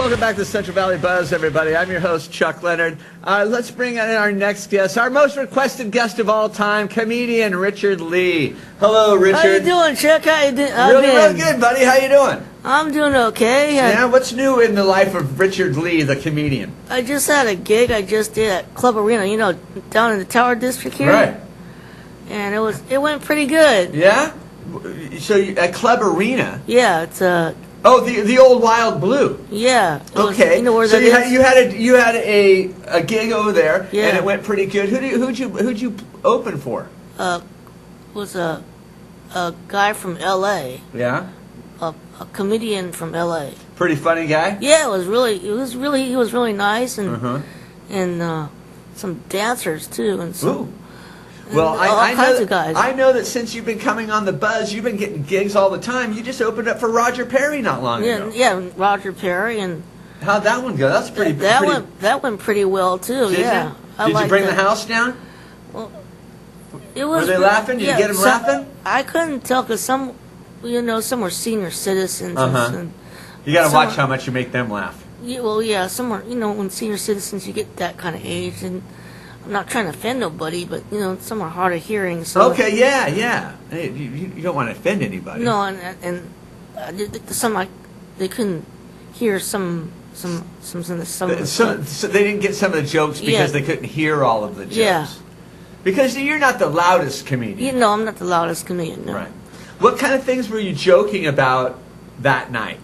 welcome back to Central Valley Buzz, everybody. I'm your host, Chuck Leonard. Let's bring in our next guest, our most requested guest of all time, comedian Richard Lee. Hello, Richard. How you doing, Chuck? How you doing? Really good, buddy. How you doing? I'm doing okay. Yeah, what's new in the life of Richard Lee, the comedian? I just had a gig I just did at Club Arena, you know, down in the Tower District here. Right. And it went pretty good. Yeah? So at Club Arena? Yeah, it's Oh, the old Wild Blue. Yeah. Okay. You know where so that is? you had a gig over there, Yeah. and it went pretty good. Who'd you open for? Was a guy from L.A. Yeah. A comedian from L.A. Pretty funny guy. Yeah, he was really nice, and Uh-huh. and some dancers too, and some. Ooh. Well, all I kinds know of guys. I know that since you've been coming on the Buzz, you've been getting gigs all the time. You just opened up for Roger Perry not long ago. Yeah, Roger Perry, and How'd that one go? That's pretty. that went pretty well too. Did Yeah. you? Did you bring the house down? Well, it was. Were they laughing? Did you get them laughing? I couldn't tell because some were senior citizens. And You got to some watch are- how much you make them laugh. yeah, some are. When senior citizens, you get that kind of age, and I'm not trying to offend nobody, but some are hard of hearing. So Okay, yeah. Hey, you don't want to offend anybody. no, and some they couldn't hear some So they didn't get some of the jokes because Yeah. they couldn't hear all of the jokes. Yeah. Because you're not the loudest comedian. I'm not the loudest comedian. No. Right. What kind of things were you joking about that night?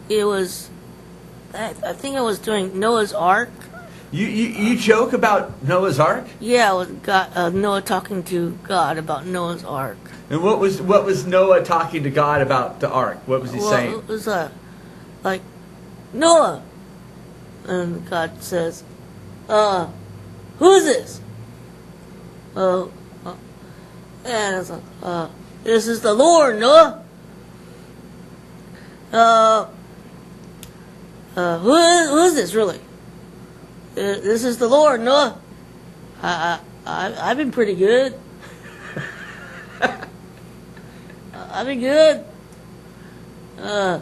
It was. I think I was doing Noah's Ark. You joke about Noah's Ark? Yeah, with God, Noah talking to God about Noah's Ark. And what was Noah talking to God about the ark? What was he saying? It was like, Noah, and God says, who is this? And it's like, this is the Lord, Noah. Who is this really? This is the Lord, Noah. I've been pretty good. I've been good. I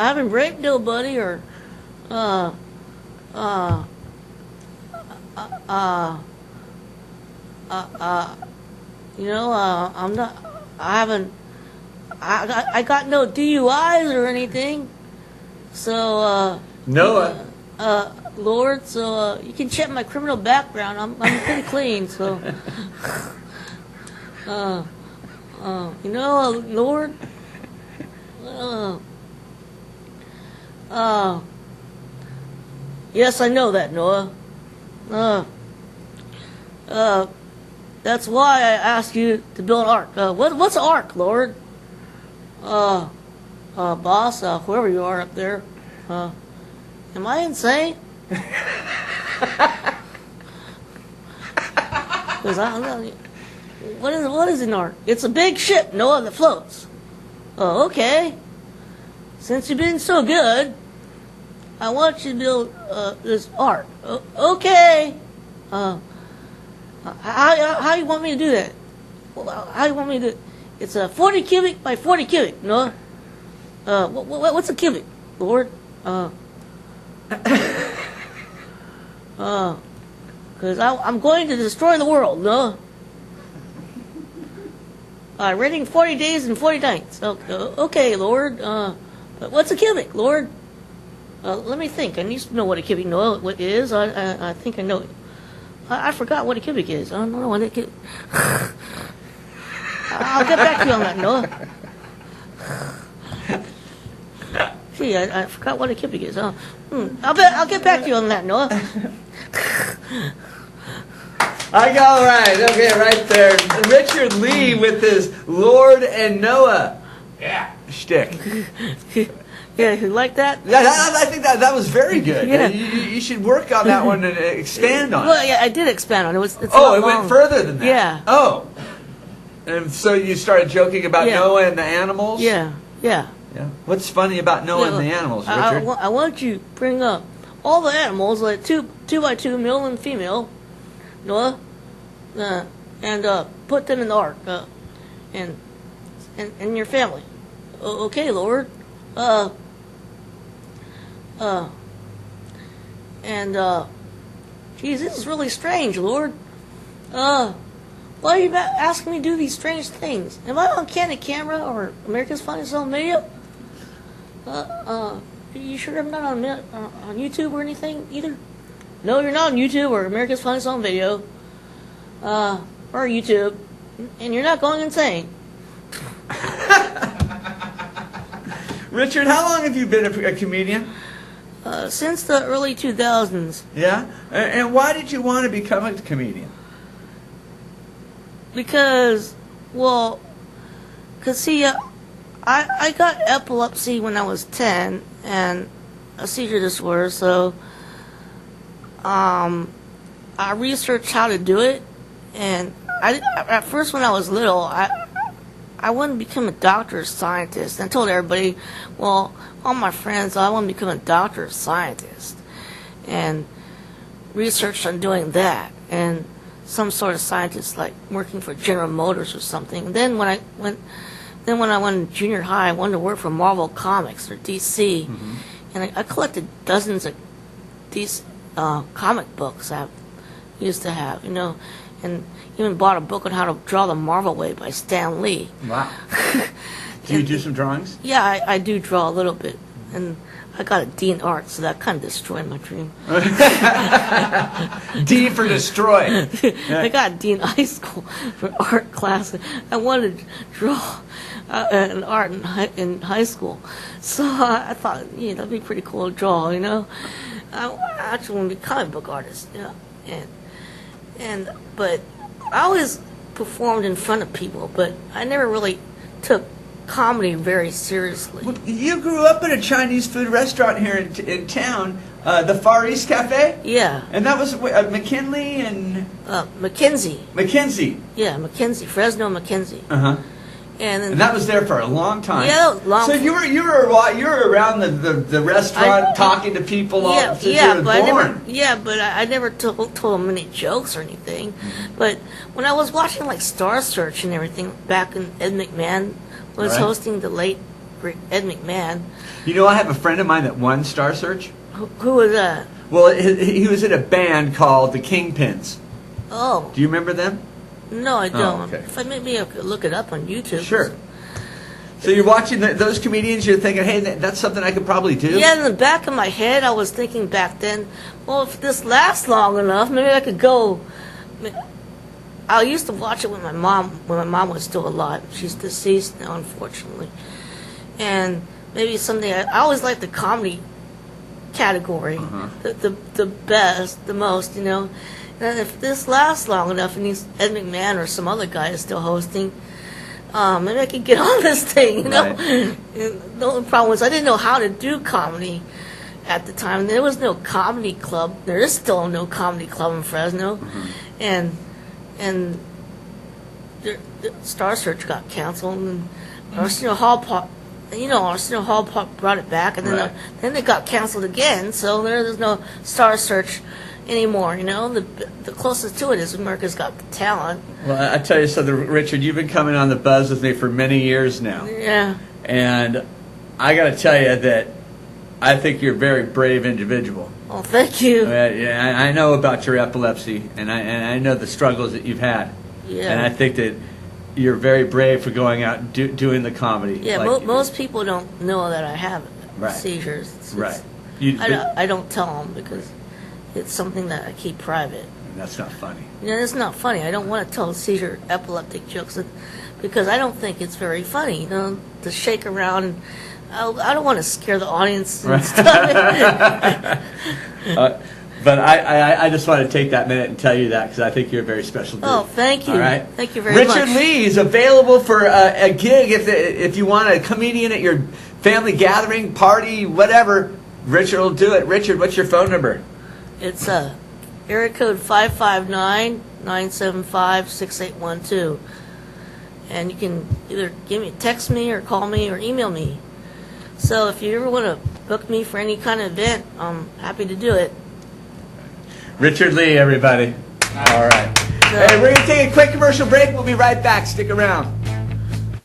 haven't raped nobody or, I'm not, I got no DUIs or anything. So, Noah. Lord, so you can check my criminal background. I'm pretty clean, so Lord, yes, I know that, Noah. That's why I asked you to build an ark. What's an ark, Lord? Boss, whoever you are up there, am I insane? What is an ark? It's a big ship, Noah, that floats. Oh, okay. Since you've been so good, I want you to build this ark. Okay. How you want me to do that? How you want me to do it? It's a 40 cubic by 40 cubic, Noah. What's a cubic, Lord? Because I'm going to destroy the world, no? Rating 40 days and 40 nights. Okay, Lord. What's a cubic, Lord? Let me think. I need to know what a cubic is. I think I know it. I forgot what a cubic is. I don't know what a cubic. I'll get back to you on that, Noah. Gee, I forgot what a cubic is. I'll get back to you on that, Noah. I got right. Okay, right there. Richard Lee with his Lord and Noah. Yeah. Shtick. Yeah, you like that? Yeah, I think that was very good. Yeah. You should work on that one and expand on it. Well, yeah, I did expand on it. It's Oh, it went further than that. Yeah. Oh. And so you started joking about Noah and the animals? Yeah. Yeah. What's funny about Noah and the animals, Richard? I want you to bring up all the animals, like two by two, male and female, Noah. and put them in the ark, and your family. Okay, Lord. Geez, this is really strange, Lord. Why are you asking me to do these strange things? Am I on Candid Camera or America's Funniest Home Video? You sure I'm not on YouTube or anything either? No, you're not on YouTube or America's Funniest Home Video, or YouTube, and you're not going insane. Richard, how long have you been a comedian? Since the early 2000s. Yeah? And why did you want to become a comedian? Because see, I got epilepsy when I was 10 and a seizure disorder, so I researched how to do it, and at first when I was little, I wanted to become a doctor or scientist. And I told everybody, well, all my friends, I want to become a doctor or scientist, and researched on doing that, and some sort of scientist, like working for General Motors or something. And then when I went to junior high, I wanted to work for Marvel Comics or DC, and I collected dozens of these comic books I used to have, and even bought a book on how to draw the Marvel Way by Stan Lee. Wow. Do you do some drawings? Yeah, I do draw a little bit, and I got a D in art, so that kind of destroyed my dream. D for destroy. I got a D in high school for art class. I wanted to draw an art in high school, so I thought, that'd be pretty cool to draw. I actually want to be a comic book artist. But I always performed in front of people, but I never really took comedy very seriously. Well, you grew up in a Chinese food restaurant here in town, the Far East Cafe? Yeah. And that was McKinley and... McKinsey. McKinsey. Yeah, McKinsey, Fresno McKinsey. Uh-huh. And that was there for a long time. Yeah, long. So you were around the restaurant talking to people since you were born. But I never told them any jokes or anything. But when I was watching like Star Search and everything back when Ed McMahon was hosting, the late great Ed McMahon. I have a friend of mine that won Star Search. Who was that? Well, he was in a band called the Kingpins. Oh. Do you remember them? No, I don't. Oh, okay. If maybe I could look it up on YouTube. Sure. So you're watching those comedians, you're thinking, hey, that's something I could probably do? Yeah, in the back of my head, I was thinking back then, well, if this lasts long enough, maybe I could go. I used to watch it with my mom when my mom was still alive. She's deceased now, unfortunately. And maybe someday, I always liked the comedy category, the best, the most, And if this lasts long enough, and Ed McMahon or some other guy is still hosting, maybe I could get on this thing, Right. And the only problem was I didn't know how to do comedy at the time. There was no comedy club. There is still no comedy club in Fresno, and the Star Search got canceled, and Arsenio Hall Park. Arsenio Hall Park brought it back, and then then it got canceled again. So there's no Star Search anymore. The closest to it is America's Got Talent. Well, I tell you something, Richard, you've been coming on the Buzz with me for many years now. Yeah. And I got to tell you that I think you're a very brave individual. Oh, thank you. I know about your epilepsy, and I know the struggles that you've had. Yeah. And I think that you're very brave for going out and doing the comedy. Yeah, most people don't know that I have seizures. I don't tell them because it's something that I keep private. That's not funny. It's not funny. I don't want to tell seizure epileptic jokes because I don't think it's very funny, to shake around. And I don't want to scare the audience and stuff. But I just want to take that minute and tell you that because I think you're a very special dude. Oh, thank you. All right? Thank you very much. Richard Lee is available for a gig if you want a comedian at your family gathering, party, whatever. Richard will do it. Richard, what's your phone number? It's area code 559-975-6812. And you can either text me or call me or email me. So if you ever want to book me for any kind of event, I'm happy to do it. Richard Lee, everybody. All right. Hey, we're going to take a quick commercial break. We'll be right back. Stick around.